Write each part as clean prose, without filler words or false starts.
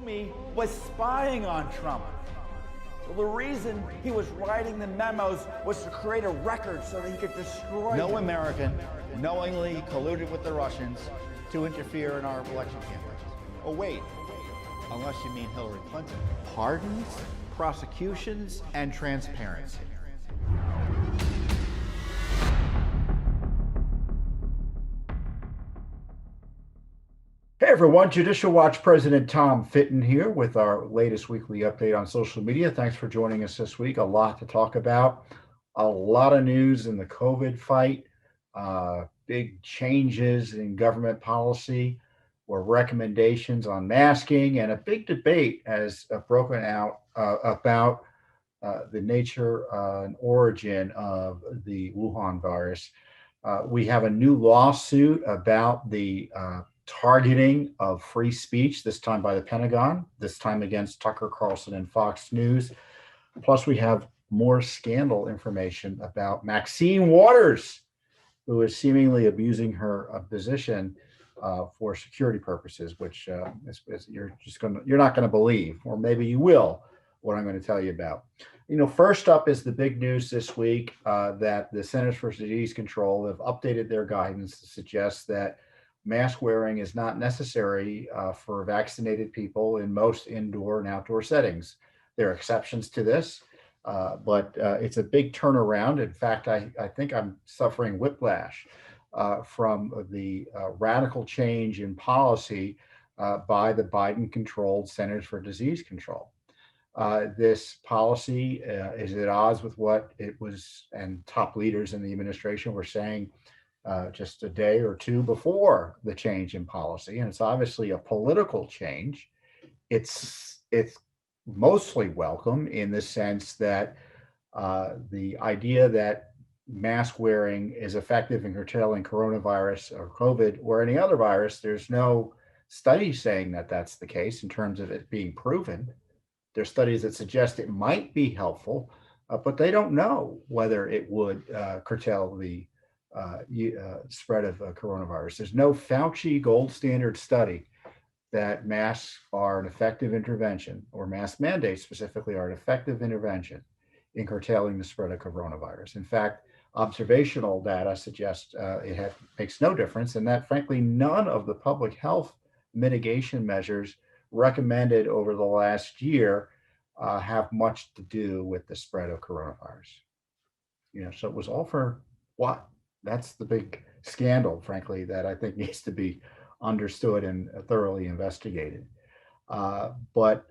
Comey was spying on Trump. Well, the reason he was writing the memos was to create a record so that he could destroy No them. American knowingly colluded with the Russians to interfere in our election campaigns. Oh, wait, unless you mean Hillary Clinton. Pardons, prosecutions, and transparency. Hey everyone, Judicial Watch President Tom Fitton here with our latest weekly update on social media. Thanks for joining us this week. A lot to talk about, a lot of news in the COVID fight, big changes in government policy or recommendations on masking, and a big debate has broken out about the nature and origin of the Wuhan virus. We have a new lawsuit about the targeting of free speech, this time by the Pentagon, this time against Tucker Carlson and Fox News. Plus, we have more scandal information about Maxine Waters, who is seemingly abusing her position for security purposes, which you're not going to believe, or maybe you will, what I'm going to tell you about. First up is the big news this week that the Centers for Disease Control have updated their guidance to suggest that mask wearing is not necessary for vaccinated people in most indoor and outdoor settings. There are exceptions to this, but it's a big turnaround. In fact, I think I'm suffering whiplash from the radical change in policy by the Biden-controlled Centers for Disease Control. This policy is at odds with what it was, and top leaders in the administration were saying just a day or two before the change in policy. And it's obviously a political change. It's mostly welcome in the sense that the idea that mask wearing is effective in curtailing coronavirus or COVID or any other virus, there's no studies saying that that's the case in terms of it being proven. There's studies that suggest it might be helpful, but they don't know whether it would curtail the spread of coronavirus. There's no Fauci gold standard study that masks are an effective intervention, or mask mandates specifically are an effective intervention in curtailing the spread of coronavirus. In fact, observational data suggests makes no difference, and that frankly none of the public health mitigation measures recommended over the last year have much to do with the spread of coronavirus. So it was all for what? That's the big scandal, frankly, that I think needs to be understood and thoroughly investigated. But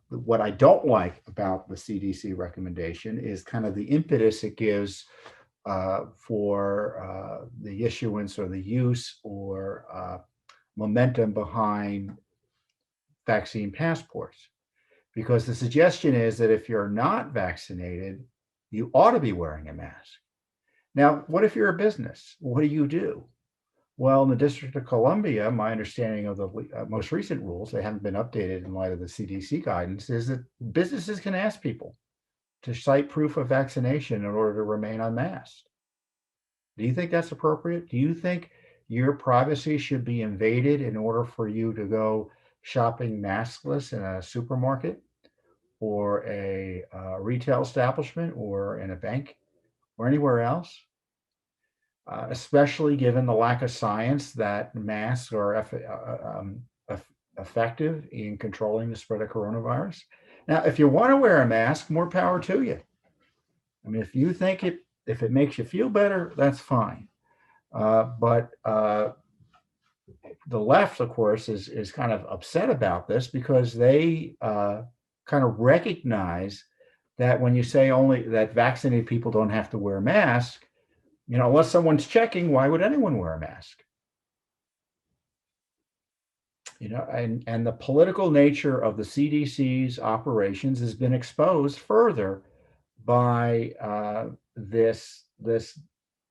what I don't like about the CDC recommendation is kind of the impetus it gives for the issuance or the use or momentum behind vaccine passports. Because the suggestion is that if you're not vaccinated, you ought to be wearing a mask. Now, what if you're a business? What do? Well, in the District of Columbia, my understanding of the most recent rules, they haven't been updated in light of the CDC guidance, is that businesses can ask people to cite proof of vaccination in order to remain unmasked. Do you think that's appropriate? Do you think your privacy should be invaded in order for you to go shopping maskless in a supermarket or a retail establishment or in a bank or anywhere else? Especially given the lack of science that masks are effective in controlling the spread of coronavirus. Now, if you want to wear a mask, more power to you. I mean, if you think if it makes you feel better, that's fine. But the left, of course, is kind of upset about this because they kind of recognize that when you say only that vaccinated people don't have to wear a mask, unless someone's checking, why would anyone wear a mask? And the political nature of the CDC's operations has been exposed further by this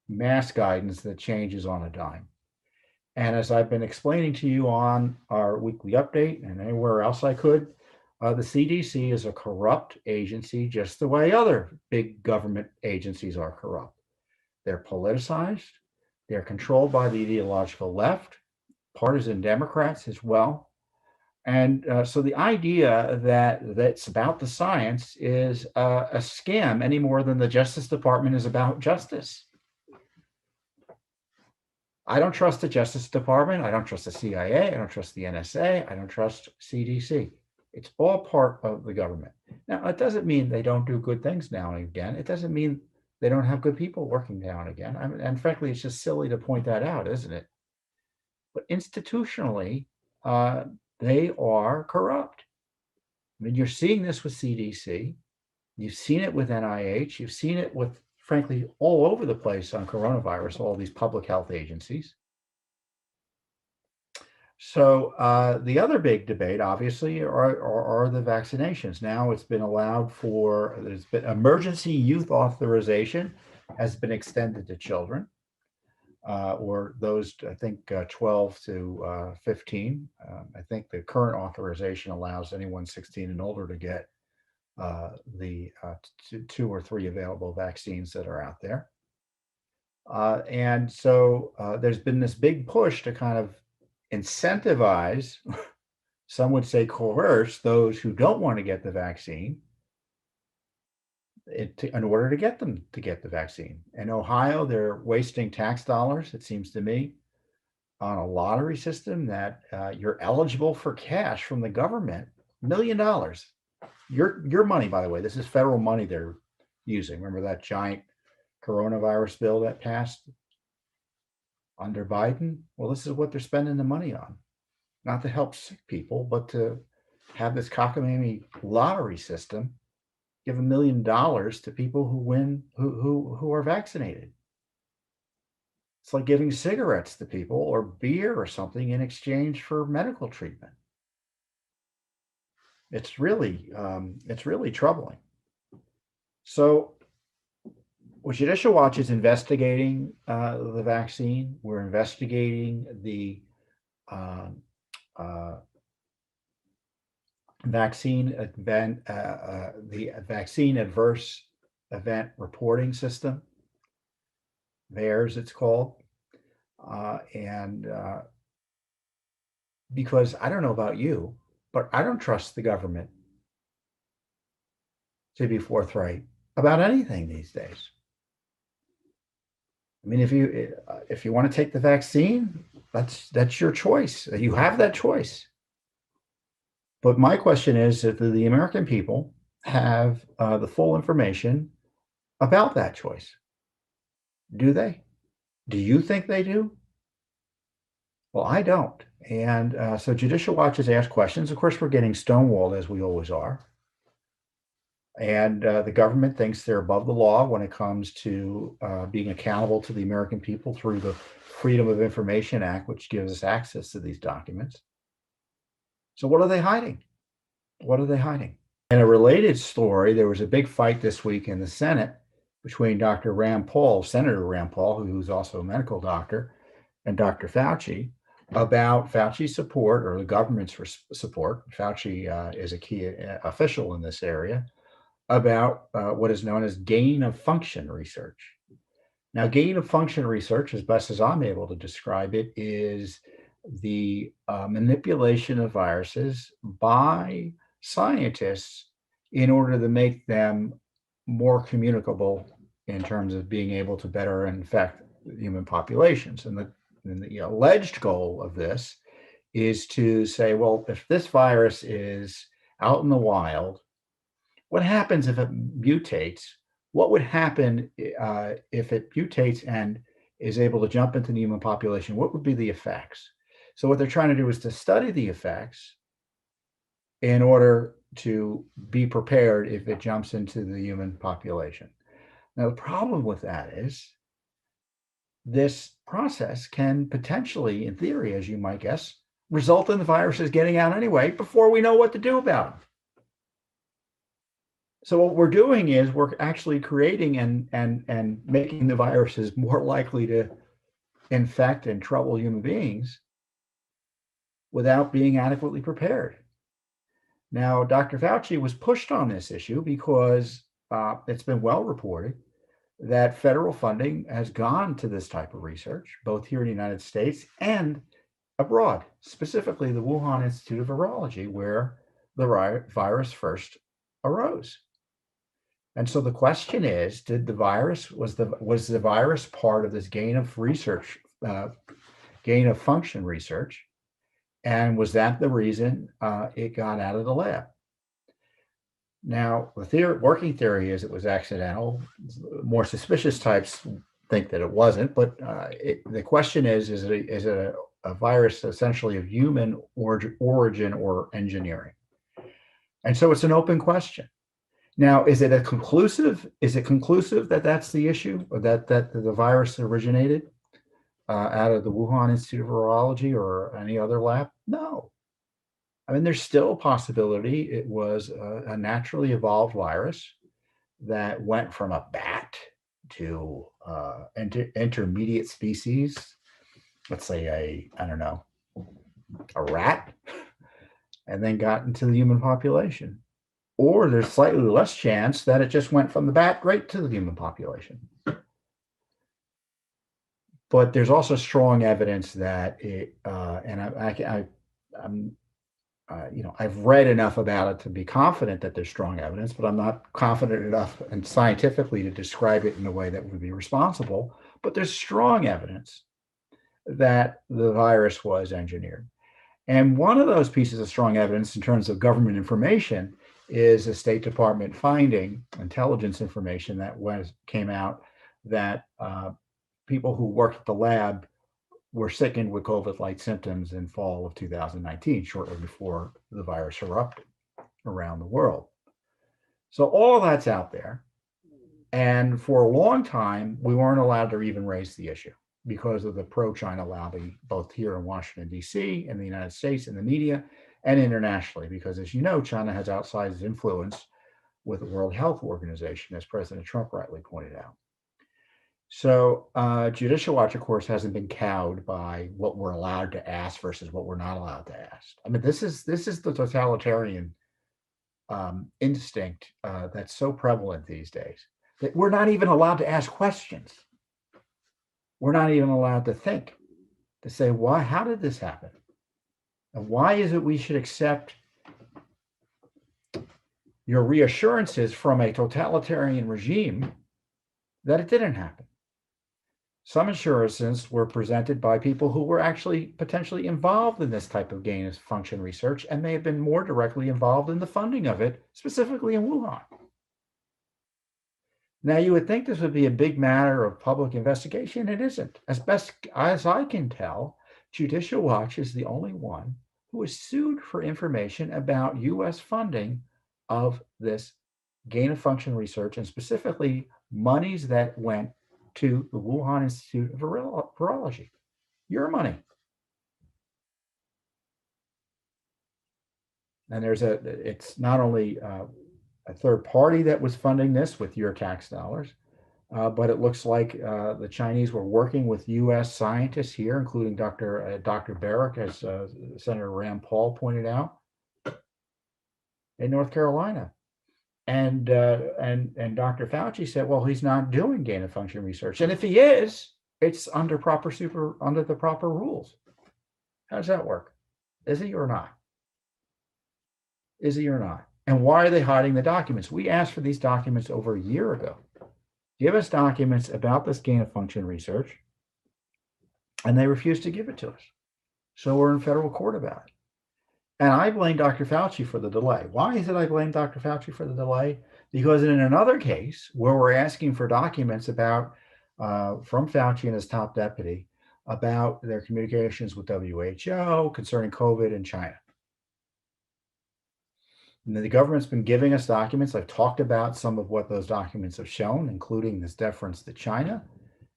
mask guidance that changes on a dime. And as I've been explaining to you on our weekly update and anywhere else I could, the CDC is a corrupt agency, just the way other big government agencies are corrupt. They're politicized. They're controlled by the ideological left, partisan Democrats as well. And so the idea that that's about the science is a scam any more than the Justice Department is about justice. I don't trust the Justice Department. I don't trust the CIA. I don't trust the NSA. I don't trust CDC. It's all part of the government. Now, it doesn't mean they don't do good things now and again. It doesn't mean they don't have good people working now and again. And frankly, it's just silly to point that out, isn't it? But institutionally, they are corrupt. I mean, you're seeing this with CDC. You've seen it with NIH. You've seen it with, frankly, all over the place on coronavirus, all these public health agencies. So the other big debate, obviously, are the vaccinations. Now it's been allowed for, there's been emergency youth authorization has been extended to children, or those, I think, 12 to 15. I think the current authorization allows anyone 16 and older to get the 2 or 3 available vaccines that are out there. And so there's been this big push to kind of incentivize, some would say coerce, those who don't want to get the vaccine in order to get them to get the vaccine. In Ohio, they're wasting tax dollars, it seems to me, on a lottery system that you're eligible for cash from the government, $1 million. Your money, by the way, this is federal money they're using. Remember that giant coronavirus bill that passed under Biden? Well, this is what they're spending the money on. Not to help sick people, but to have this cockamamie lottery system give $1 million to people who win, who are vaccinated. It's like giving cigarettes to people or beer or something in exchange for medical treatment. It's really troubling. So Judicial Watch is investigating the vaccine. We're investigating the vaccine adverse event reporting system. VAERS, it's called. Because I don't know about you, but I don't trust the government to be forthright about anything these days. I mean, if you want to take the vaccine, that's your choice. You have that choice. But my question is, if the American people have the full information about that choice, do they? Do you think they do? Well, I don't. And so Judicial Watch has asked questions. Of course, we're getting stonewalled, as we always are. And the government thinks they're above the law when it comes to being accountable to the American people through the Freedom of Information Act, which gives us access to these documents. So what are they hiding? What are they hiding? In a related story, there was a big fight this week in the Senate between Dr. Rand Paul, Senator Rand Paul, who's also a medical doctor, and Dr. Fauci about Fauci's support, or the government's support. Fauci is a key official in this area, about what is known as gain of function research. Now, gain of function research, as best as I'm able to describe it, is the manipulation of viruses by scientists in order to make them more communicable in terms of being able to better infect human populations. And the alleged goal of this is to say, well, if this virus is out in the wild, what happens if it mutates? What would happen if it mutates and is able to jump into the human population? What would be the effects? So what they're trying to do is to study the effects in order to be prepared if it jumps into the human population. Now, the problem with that is this process can potentially, in theory, as you might guess, result in the viruses getting out anyway before we know what to do about them. So what we're doing is we're actually creating and making the viruses more likely to infect and trouble human beings without being adequately prepared. Now, Dr. Fauci was pushed on this issue because it's been well reported that federal funding has gone to this type of research, both here in the United States and abroad, specifically the Wuhan Institute of Virology, where the virus first arose. And so the question is, was the virus part of this gain of function research? And was that the reason it got out of the lab? Now, the working theory is it was accidental. More suspicious types think that it wasn't, but the question is it a virus essentially of human origin or engineering? And so it's an open question. Now, is it conclusive that that's the issue, or that the virus originated out of the Wuhan Institute of Virology or any other lab? No. I mean, there's still a possibility it was a naturally evolved virus that went from a bat to intermediate species, let's say a rat, and then got into the human population. Or there's slightly less chance that it just went from the bat right to the human population. But there's also strong evidence that it, I've read enough about it to be confident that there's strong evidence, but I'm not confident enough and scientifically to describe it in a way that would be responsible. But there's strong evidence that the virus was engineered. And one of those pieces of strong evidence in terms of government information is a State Department finding, intelligence information that came out that people who worked at the lab were sickened with COVID-like symptoms in fall of 2019, shortly before the virus erupted around the world. So all of that's out there. And for a long time, we weren't allowed to even raise the issue because of the pro-China lobby, both here in Washington, D.C., in the United States, in the media, and internationally, because as you know, China has outsized influence with the World Health Organization, as President Trump rightly pointed out. So Judicial Watch, of course, hasn't been cowed by what we're allowed to ask versus what we're not allowed to ask. I mean, this is the totalitarian instinct that's so prevalent these days, that we're not even allowed to ask questions. We're not even allowed to think, to say, why? How did this happen? And why is it we should accept your reassurances from a totalitarian regime that it didn't happen? Some assurances were presented by people who were actually potentially involved in this type of gain of function research and may have been more directly involved in the funding of it, specifically in Wuhan. Now, you would think this would be a big matter of public investigation. It isn't. As best as I can tell, Judicial Watch is the only one who was sued for information about U.S. funding of this gain of function research, and specifically monies that went to the Wuhan Institute of Virology. Your money. And it's not only a third party that was funding this with your tax dollars, but it looks like the Chinese were working with U.S. scientists here, including Dr. Barrick, as Senator Rand Paul pointed out, in North Carolina. And Dr. Fauci said, well, he's not doing gain of function research. And if he is, it's under the proper rules. How does that work? Is he or not? Is he or not? And why are they hiding the documents? We asked for these documents over a year ago. Give us documents about this gain of function research. And they refused to give it to us. So we're in federal court about it. And I blame Dr. Fauci for the delay. Why is it I blame Dr. Fauci for the delay? Because in another case where we're asking for documents about from Fauci and his top deputy about their communications with WHO concerning COVID in China. And the government's been giving us documents. I've talked about some of what those documents have shown, including this deference to China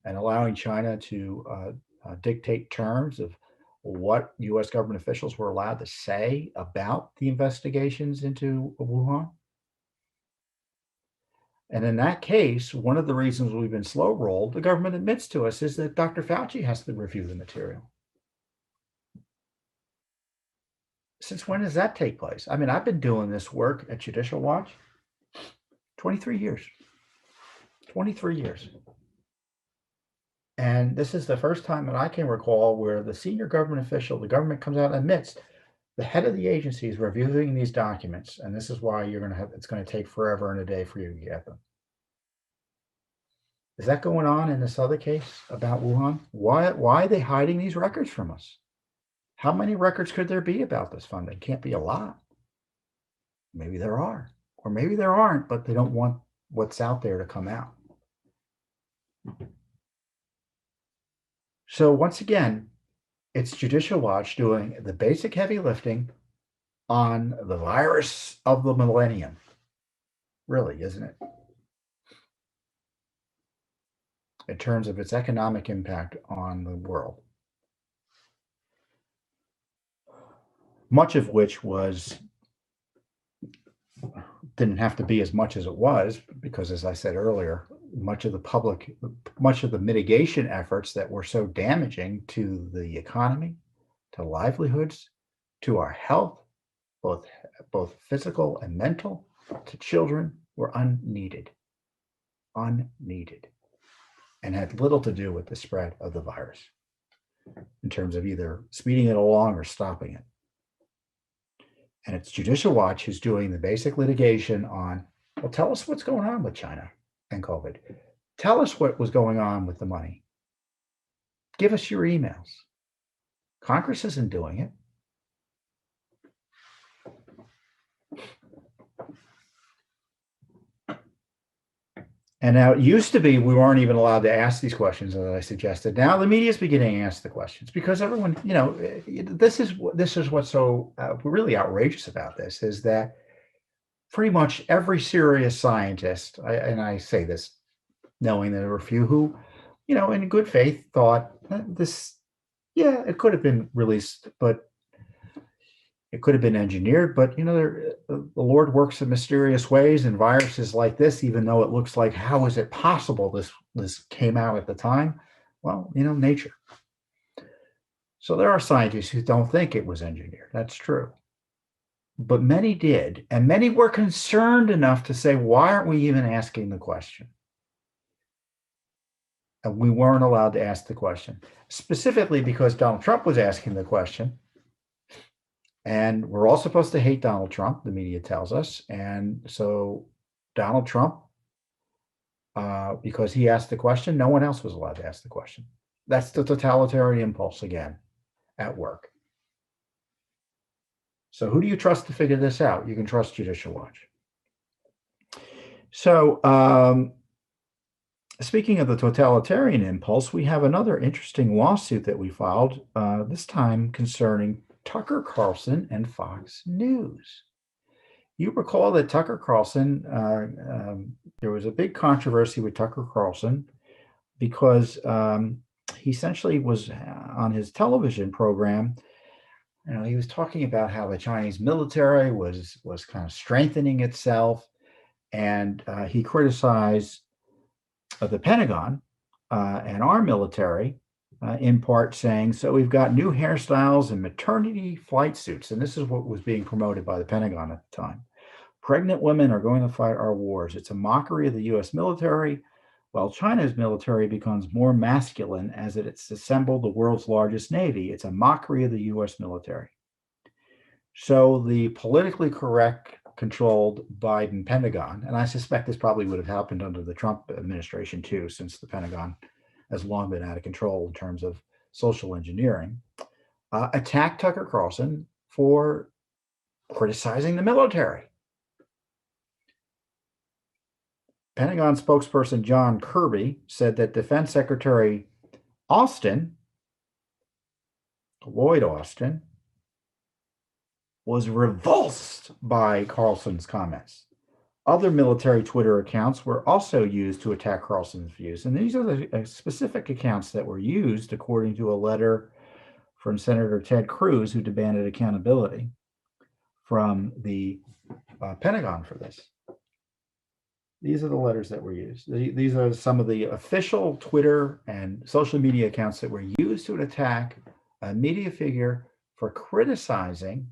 and allowing China to dictate terms of what U.S. government officials were allowed to say about the investigations into Wuhan. And in that case, one of the reasons we've been slow rolled, the government admits to us, is that Dr. Fauci has to review the material. Since when does that take place? I mean, I've been doing this work at Judicial Watch 23 years. 23 years. And this is the first time that I can recall where the senior government official, the government comes out and admits the head of the agency is reviewing these documents, and this is why it's going to take forever and a day for you to get them. Is that going on in this other case about Wuhan? Why are they hiding these records from us? How many records could there be about this funding? Can't be a lot. Maybe there are, or maybe there aren't, but they don't want what's out there to come out. So once again, it's Judicial Watch doing the basic heavy lifting on the virus of the millennium. Really, isn't it? In terms of its economic impact on the world. Much of which didn't have to be as much as it was, because as I said earlier, much of the mitigation efforts that were so damaging to the economy, to livelihoods, to our health, both physical and mental, to children, were unneeded, and had little to do with the spread of the virus in terms of either speeding it along or stopping it. And it's Judicial Watch who's doing the basic litigation on, well, tell us what's going on with China and COVID. Tell us what was going on with the money. Give us your emails. Congress isn't doing it. And now it used to be we weren't even allowed to ask these questions, as I suggested. Now the media is beginning to ask the questions because everyone, this is what's so really outrageous about this, is that pretty much every serious scientist, and I say this knowing that there were a few who, in good faith thought it could have been released, but it could have been engineered, but the Lord works in mysterious ways, and viruses like this, even though it looks like, how is it possible this came out at the time? Well, nature. So there are scientists who don't think it was engineered. That's true. But many did, and many were concerned enough to say, why aren't we even asking the question? And we weren't allowed to ask the question, specifically because Donald Trump was asking the question. And we're all supposed to hate Donald Trump, the media tells us. And so Donald Trump, because he asked the question, no one else was allowed to ask the question. That's the totalitarian impulse again at work. So who do you trust to figure this out? You can trust Judicial Watch. So speaking of the totalitarian impulse, we have another interesting lawsuit that we filed, this time concerning Tucker Carlson and Fox News. You recall that Tucker Carlson, there was a big controversy with Tucker Carlson because he essentially was on his television program. He was talking about how the Chinese military was kind of strengthening itself, and he criticized the Pentagon and our military. In part saying, so we've got new hairstyles and maternity flight suits. And this is what was being promoted by the Pentagon at the time. Pregnant women are going to fight our wars. It's a mockery of the U.S. military, while China's military becomes more masculine as it's assembled the world's largest navy. It's a mockery of the U.S. military. So the politically correct controlled Biden Pentagon, and I suspect this probably would have happened under the Trump administration too, since the Pentagon has long been out of control in terms of social engineering, attacked Tucker Carlson for criticizing the military. Pentagon spokesperson John Kirby said that Defense Secretary Lloyd Austin, was revulsed by Carlson's comments. Other military Twitter accounts were also used to attack Carlson's views. And these are the specific accounts that were used, according to a letter from Senator Ted Cruz, who demanded accountability from the Pentagon for this. These are the letters that were used. These are some of the official Twitter and social media accounts that were used to attack a media figure for criticizing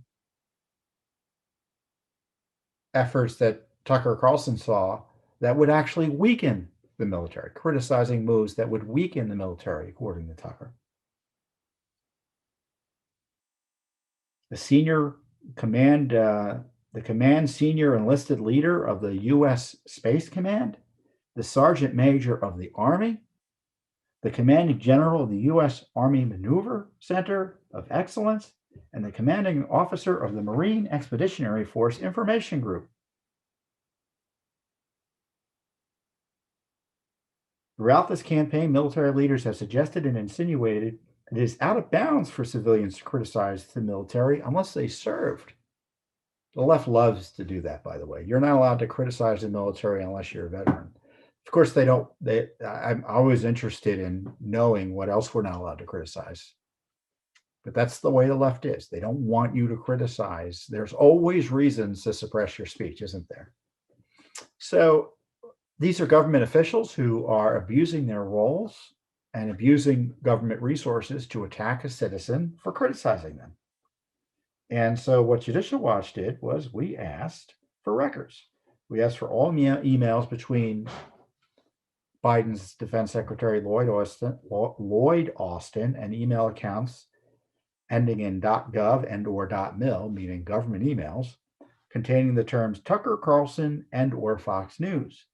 efforts that Tucker Carlson saw that would actually weaken the military, criticizing moves that would weaken the military, according to Tucker. The command senior enlisted leader of the U.S. Space Command, the Sergeant Major of the Army, the commanding general of the U.S. Army Maneuver Center of Excellence, and the commanding officer of the Marine Expeditionary Force Information Group. Throughout this campaign, military leaders have suggested and insinuated it is out of bounds for civilians to criticize the military unless they served. The left loves to do that, by the way. You're not allowed to criticize the military unless you're a veteran. Of course, I'm always interested in knowing what else we're not allowed to criticize. But that's the way the left is. They don't want you to criticize. There's always reasons to suppress your speech, isn't there? So these are government officials who are abusing their roles and abusing government resources to attack a citizen for criticizing them. And so what Judicial Watch did was we asked for records. We asked for all emails between Biden's Defense Secretary Lloyd Austin and email accounts ending in .gov and or .mil, meaning government emails, containing the terms Tucker Carlson and or Fox News.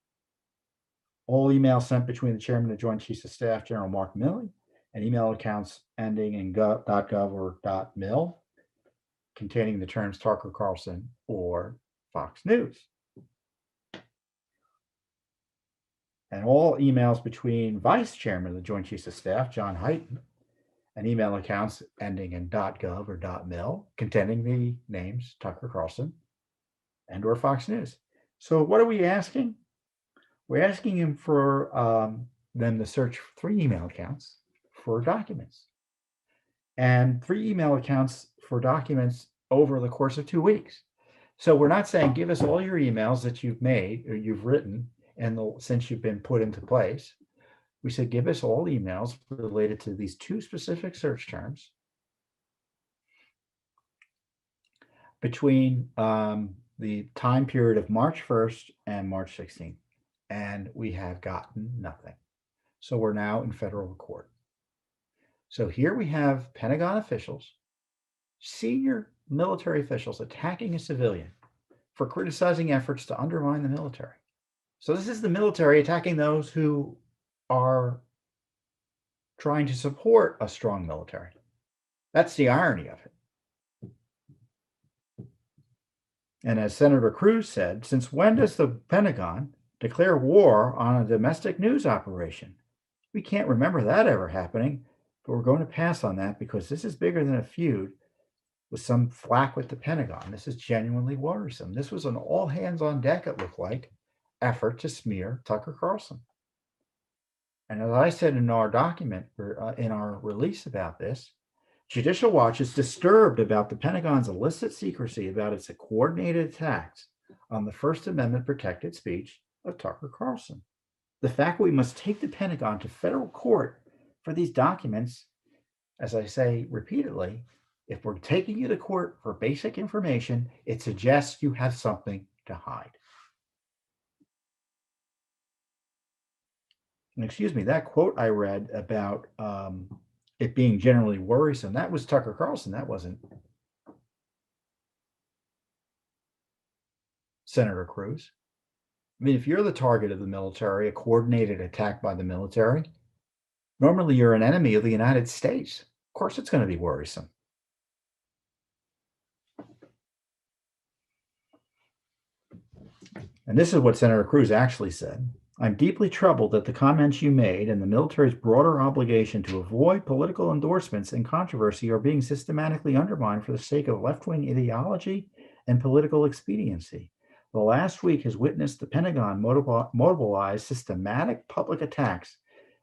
All emails sent between the chairman of the Joint Chiefs of Staff, General Mark Milley, and email accounts ending in .gov or .mil, containing the terms Tucker Carlson or Fox News. And all emails between Vice Chairman of the Joint Chiefs of Staff, John Hyten, and email accounts ending in .gov or .mil, containing the names Tucker Carlson and or Fox News. So what are we asking? We're asking him for them to search 3 email accounts for documents, and 3 email accounts for documents over the course of 2 weeks. So we're not saying give us all your emails that you've made or you've written and since you've been put into place. We said give us all emails related to these 2 specific search terms between the time period of March 1st and March 16th. And we have gotten nothing. So we're now in federal court. So here we have Pentagon officials, senior military officials attacking a civilian for criticizing efforts to undermine the military. So this is the military attacking those who are trying to support a strong military. That's the irony of it. And as Senator Cruz said, since when does the Pentagon declare war on a domestic news operation? We can't remember that ever happening, but we're going to pass on that because this is bigger than a feud with some flack with the Pentagon. This is genuinely worrisome. This was an all hands on deck, it looked like, effort to smear Tucker Carlson. And as I said in our document, in our release about this, Judicial Watch is disturbed about the Pentagon's illicit secrecy about its coordinated attacks on the First Amendment protected speech of Tucker Carlson. The fact we must take the Pentagon to federal court for these documents, as I say repeatedly, if we're taking you to court for basic information, it suggests you have something to hide. And excuse me, that quote I read about it being generally worrisome, that was Tucker Carlson. That wasn't Senator Cruz. I mean, if you're the target of the military, a coordinated attack by the military, normally you're an enemy of the United States. Of course, it's going to be worrisome. And this is what Senator Cruz actually said. I'm deeply troubled that the comments you made and the military's broader obligation to avoid political endorsements and controversy are being systematically undermined for the sake of left-wing ideology and political expediency. The last week has witnessed the Pentagon mobilize systematic public attacks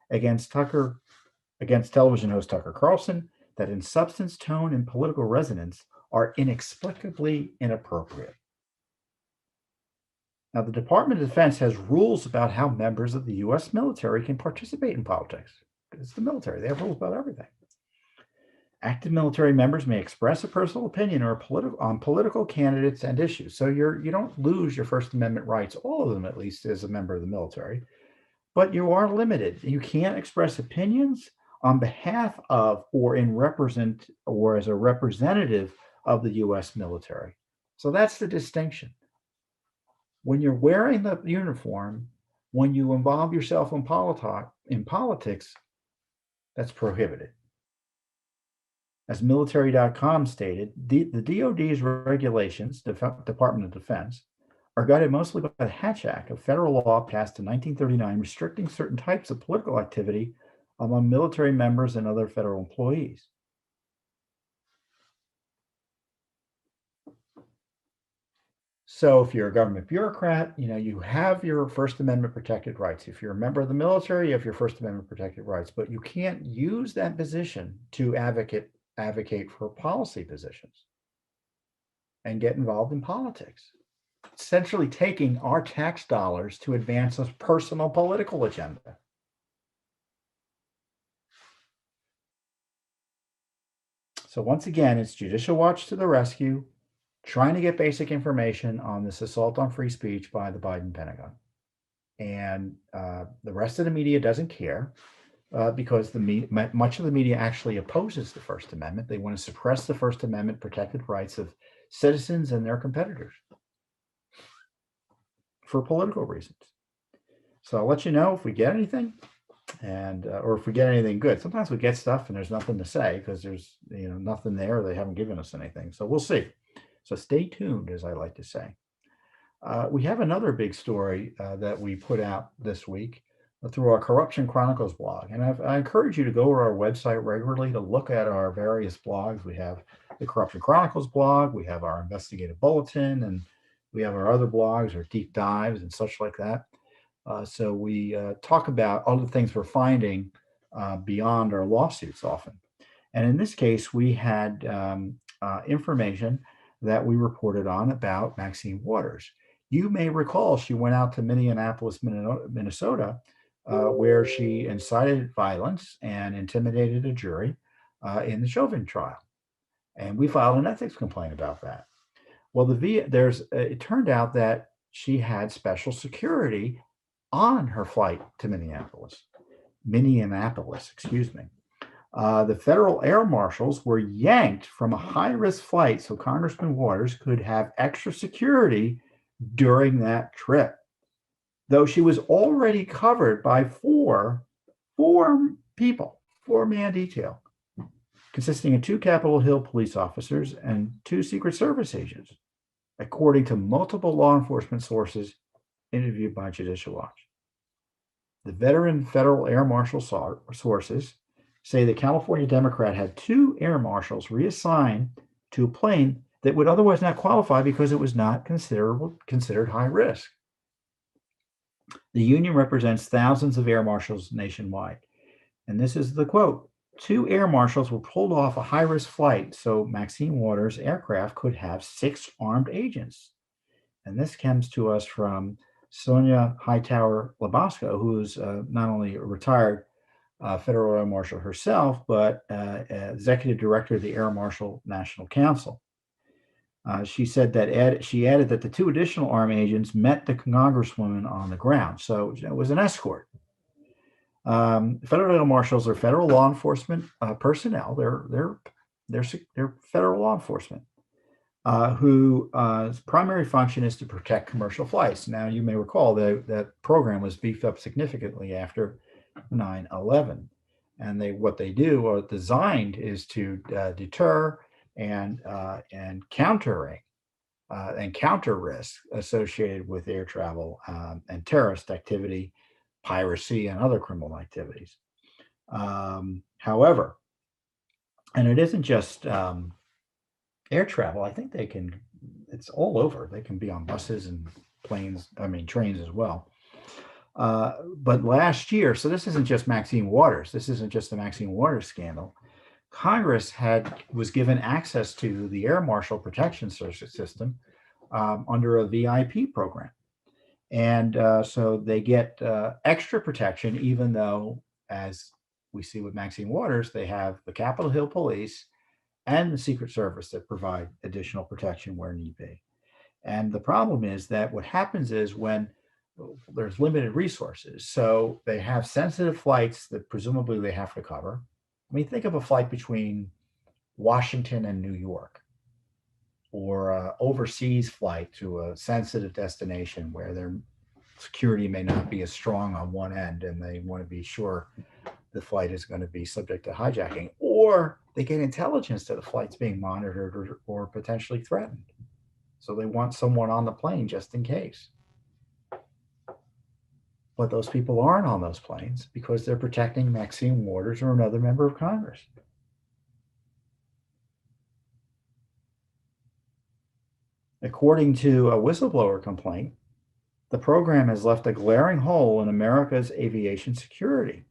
against television host Tucker Carlson that in substance, tone, and political resonance are inexplicably inappropriate. Now, the Department of Defense has rules about how members of the U.S. military can participate in politics. It's the military. They have rules about everything. Active military members may express a personal opinion or on political candidates and issues. So you don't lose your First Amendment rights, all of them at least, as a member of the military. but you are limited. You can't express opinions on behalf of or in represent or as a representative of the U.S. military. So that's the distinction. When you're wearing the uniform, when you involve yourself in politics, that's prohibited. As military.com stated, the DOD's regulations, Department of Defense, are guided mostly by the Hatch Act, a federal law passed in 1939 restricting certain types of political activity among military members and other federal employees. So if you're a government bureaucrat, you have your First Amendment protected rights. If you're a member of the military, you have your First Amendment protected rights, but you can't use that position to advocate for policy positions and get involved in politics, essentially taking our tax dollars to advance a personal political agenda. So once again, it's Judicial Watch to the rescue, trying to get basic information on this assault on free speech by the Biden Pentagon. And the rest of the media doesn't care because much of the media actually opposes the First Amendment. They want to suppress the First Amendment protected rights of citizens and their competitors for political reasons. So I'll let you know if we get anything or if we get anything good. Sometimes we get stuff and there's nothing to say because there's nothing there. They haven't given us anything. So we'll see. So stay tuned, as I like to say. We have another big story that we put out this week through our Corruption Chronicles blog. And I encourage you to go to our website regularly to look at our various blogs. We have the Corruption Chronicles blog, we have our Investigative Bulletin, and we have our other blogs or deep dives and such like that. So we talk about all the things we're finding beyond our lawsuits often. And in this case, we had information that we reported on about Maxine Waters. You may recall she went out to Minneapolis, Minnesota, where she incited violence and intimidated a jury in the Chauvin trial. And we filed an ethics complaint about that. Well, it turned out that she had special security on her flight to Minneapolis, excuse me. The federal air marshals were yanked from a high-risk flight so Congressman Waters could have extra security during that trip, though she was already covered by four people, four-man detail, consisting of 2 Capitol Hill police officers and 2 Secret Service agents, according to multiple law enforcement sources interviewed by Judicial Watch. The veteran federal air marshal sources say the California Democrat had 2 air marshals reassigned to a plane that would otherwise not qualify because it was not considered high risk. The union represents thousands of air marshals nationwide. And this is the quote: 2 air marshals were pulled off a high-risk flight so Maxine Waters' aircraft could have 6 armed agents. And this comes to us from Sonia Hightower Labasco, who's not only a retired Federal Air Marshal herself, but Executive Director of the Air Marshal National Council. She said that she added that the 2 additional armed agents met the Congresswoman on the ground, so it was an escort. Federal Air Marshals are federal law enforcement personnel. They're federal law enforcement whose primary function is to protect commercial flights. Now, you may recall that program was beefed up significantly after 9/11, and what they do or designed is to deter and counter risk associated with air travel and terrorist activity, piracy, and other criminal activities. However, and it isn't just air travel. I think it's all over. They can be on buses and trains as well. But last year, so this isn't just Maxine Waters. This isn't just the Maxine Waters scandal. Congress was given access to the Air Marshal Protection System under a VIP program. And so they get extra protection, even though, as we see with Maxine Waters, they have the Capitol Hill Police and the Secret Service that provide additional protection where need be. And the problem is that what happens is when there's limited resources. So they have sensitive flights that presumably they have to cover. I mean, think of a flight between Washington and New York, or an overseas flight to a sensitive destination where their security may not be as strong on one end and they want to be sure the flight is going to be subject to hijacking, or they get intelligence that the flight's being monitored or potentially threatened. So they want someone on the plane just in case. But those people aren't on those planes because they're protecting Maxine Waters or another member of Congress. According to a whistleblower complaint, the program has left a glaring hole in America's aviation security.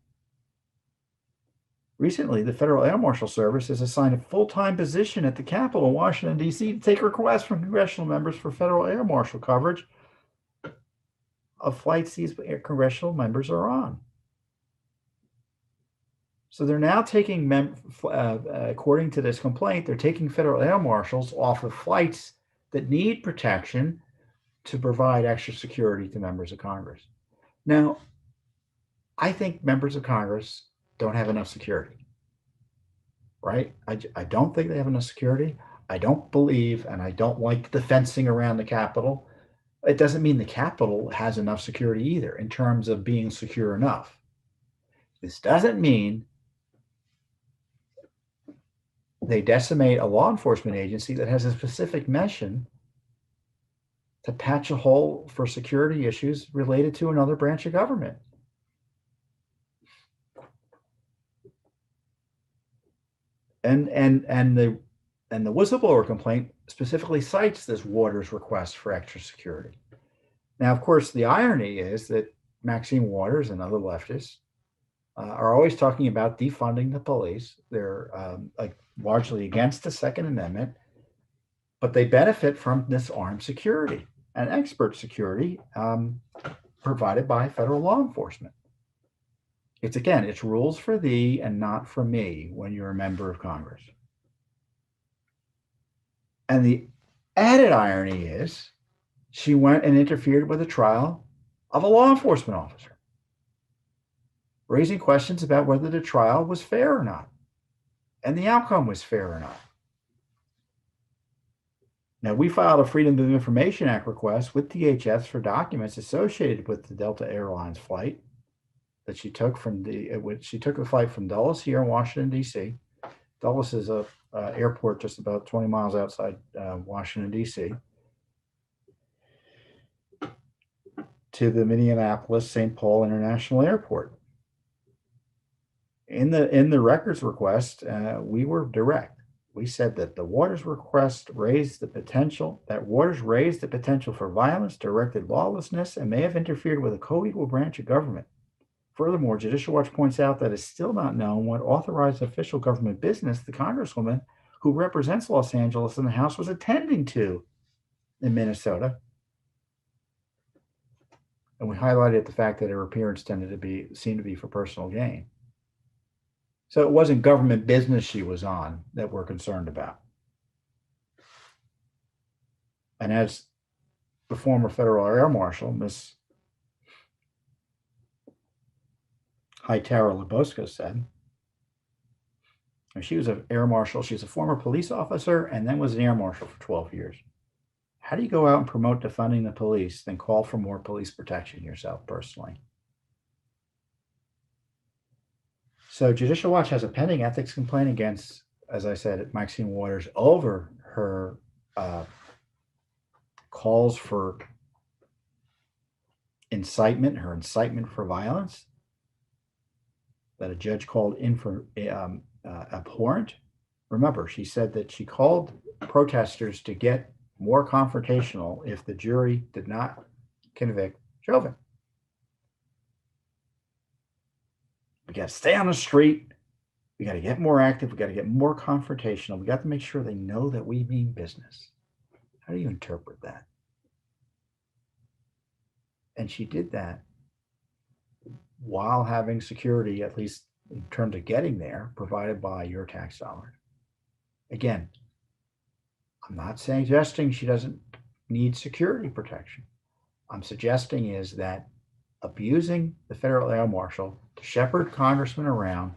Recently, the Federal Air Marshal Service has assigned a full-time position at the Capitol in Washington, D.C. to take requests from congressional members for federal air marshal coverage of flights these congressional members are on. So they're now taking, according to this complaint, they're taking federal air marshals off of flights that need protection to provide extra security to members of Congress. Now, I think members of Congress don't have enough security, right? I don't think they have enough security. I don't believe, and I don't like the fencing around the Capitol. It doesn't mean the Capitol has enough security either in terms of being secure enough. This doesn't mean they decimate a law enforcement agency that has a specific mission to patch a hole for security issues related to another branch of government. And the whistleblower complaint specifically cites this Waters request for extra security. Now, of course, the irony is that Maxine Waters and other leftists are always talking about defunding the police. They're largely against the Second Amendment, but they benefit from this armed security and expert security provided by federal law enforcement. It's rules for thee and not for me when you're a member of Congress. And the added irony is she went and interfered with the trial of a law enforcement officer, raising questions about whether the trial was fair or not, and the outcome was fair or not. Now, we filed a Freedom of Information Act request with DHS for documents associated with the Delta Airlines flight that she took a flight from Dulles here in Washington, D.C. Dulles is a airport just about 20 miles outside Washington, D.C. to the Minneapolis-St. Paul International Airport. In the records request, we were direct. We said that the Waters request raised the potential for violence, directed lawlessness, and may have interfered with a co-equal branch of government. Furthermore, Judicial Watch points out that it's still not known what authorized official government business the Congresswoman who represents Los Angeles in the House was attending to in Minnesota. And we highlighted the fact that her appearance seemed to be for personal gain. So it wasn't government business she was on that we're concerned about. And as the former federal air marshal, Miss Tara Lebowska said, she was an air marshal. She's a former police officer and then was an air marshal for 12 years. How do you go out and promote defunding the police, then call for more police protection yourself personally? So Judicial Watch has a pending ethics complaint against, as I said, Maxine Waters over her calls for incitement, her incitement for violence, that a judge called abhorrent. Remember, she said that she called protesters to get more confrontational if the jury did not convict Chauvin. We got to stay on the street. We got to get more active. We got to get more confrontational. We got to make sure they know that we mean business. How do you interpret that? And she did that while having security, at least in terms of getting there, provided by your tax dollars. Again, I'm not suggesting she doesn't need security protection. I'm suggesting is that abusing the federal air marshal to shepherd congressmen around,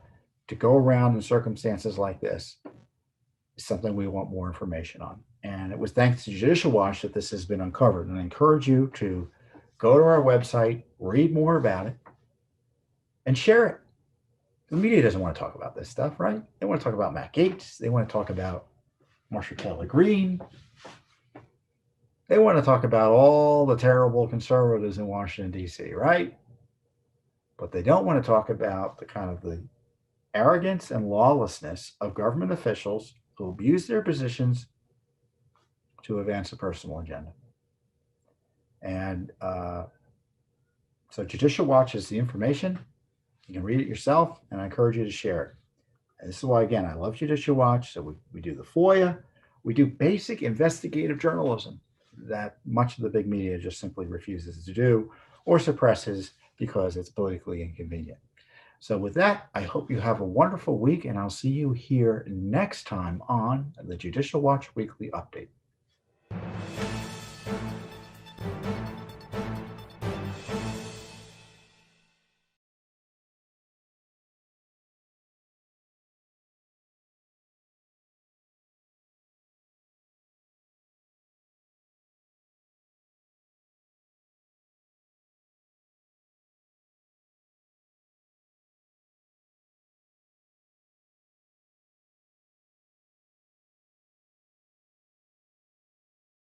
to go around in circumstances like this, is something we want more information on. And it was thanks to Judicial Watch that this has been uncovered. And I encourage you to go to our website, read more about it, and share it. The media doesn't want to talk about this stuff, right? They want to talk about Matt Gaetz. They want to talk about Marshall Taylor Greene. They want to talk about all the terrible conservatives in Washington, D.C., right? But they don't want to talk about the kind of the arrogance and lawlessness of government officials who abuse their positions to advance a personal agenda. And so Judicial Watch is the information. You can read it yourself, and I encourage you to share it. And this is why, again, I love Judicial Watch. So we do the FOIA. We do basic investigative journalism that much of the big media just simply refuses to do or suppresses because it's politically inconvenient. So with that, I hope you have a wonderful week, and I'll see you here next time on the Judicial Watch Weekly Update.